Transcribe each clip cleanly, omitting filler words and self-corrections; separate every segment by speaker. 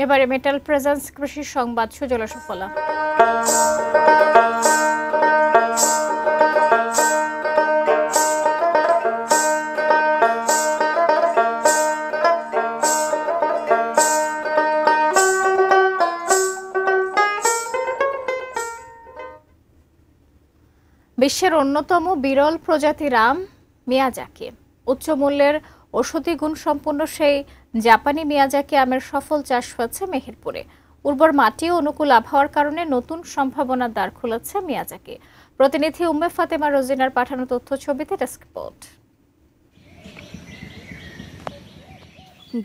Speaker 1: এবারে metal presence কৃষি সংবাদ সুজল সুফলা। বিশ্বের অন্যতম বিরল প্রজাতির আম মিয়াজাকি। উচ্চ মূল্যের ঔষধি গুণসম্পন্ন সেই জাপানি মিয়াজাকি আমের সফল চাষ হয়েছে মেহেরপুরে। উর্বর মাটি ও অনুকূল আবহাওয়ার কারণে নতুন সম্ভাবনার দ্বার খুলেছে মিয়াজাকি। প্রতিনিধি উম্মে ফাতেমা রোজিনার পাঠানো তথ্য ছবিতে ডেস্ক রিপোর্ট।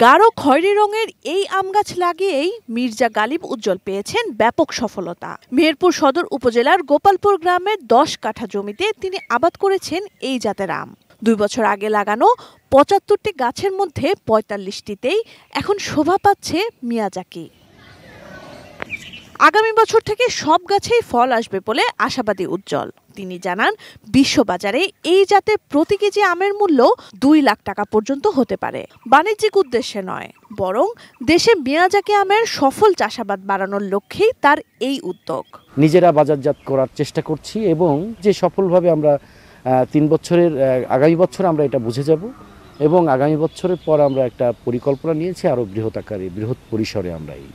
Speaker 2: গাঢ় খয়েরি রঙের এই আম গাছ লাগিয়েই মির্জা গালিব উজ্জ্বল পেয়েছেন ব্যাপক সফলতা। মেহেরপুর সদর উপজেলার গোপালপুর গ্রামের 10 কাঠা জমিতে তিনি আবাদ করেছেন এই জাতের আম। 2 বছর আগে লাগানো 75টি গাছের মধ্যে 45টিতেই এখন শোভা পাচ্ছে মিয়াজাকি। আগামী বছর থেকে সব গাছেই ফল আসবে বলে আশাবাদী উজ্জ্বল। তিনি জানান, বিশ্ববাজারে এই জাতের প্রতি কেজি আমের মূল্য 2 লাখ টাকা পর্যন্ত হতে পারে। বাণিজ্যিক উদ্দেশ্যে নয়, বরং দেশে মিয়াজাকি আমের সফল চাষাবাদ বাড়ানোর লক্ষ্যেই তার এই উদ্যোগ।
Speaker 3: নিজেরা বাজারজাত করার চেষ্টা করছি এবং যে সফলভাবে আমরা 3 বছরের আগামী বছর আমরা এটা বুঝে যাব এবং আগামী বছরের পর আমরা একটা পরিকল্পনা নিয়েছি, আরো বৃহৎ পরিসরে আমরা এই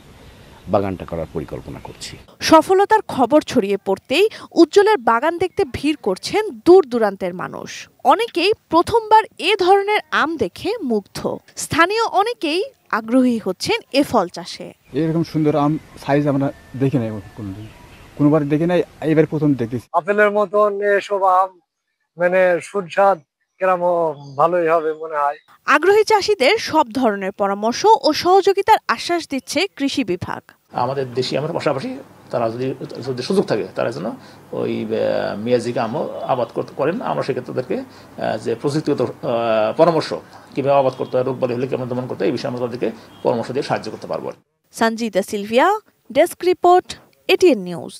Speaker 3: বাগানটা করার পরিকল্পনা করছি।
Speaker 2: সফলতার খবর ছড়িয়ে পড়তেই উজ্জ্বলের বাগান দেখতে ভিড় করছেন দূর দূরান্তের মানুষ। অনেকেই প্রথমবার এ ধরনের আম দেখে মুগ্ধ। স্থানীয় অনেকেই আগ্রহী হচ্ছেন এ ফল চাষে।
Speaker 4: এরকম সুন্দর আম সাইজ আমরা দেখি নাই, কোনোবার দেখি নাই, এবার প্রথম দেখতেছি।
Speaker 5: আপেলের মতন এসব আম মানে সুস্বাদ কেরাম ভালোই হবে মনে হয়।
Speaker 2: আগ্রহী চাষীদের সব ধরনের পরামর্শ ও সহযোগিতার আশ্বাস দিচ্ছে কৃষি বিভাগ।
Speaker 6: আমাদের দেশি আমের পাশাপাশি তারা যদি সুযোগ থাকে তারা যেন ওই মিয়াজাকি আমও আবাদ করেন। আমরা সেক্ষেত্রে তাদেরকে যে প্রযুক্তিগত পরামর্শ কীভাবে আবাদ করতে হয়, রোগ বালি হলে কেমন দমন করতে হয়, এই বিষয়ে আমরা তাদেরকে পরামর্শ দিয়ে সাহায্য করতে পারবো।
Speaker 2: Sanjita Sylvia, desk report, ATN news.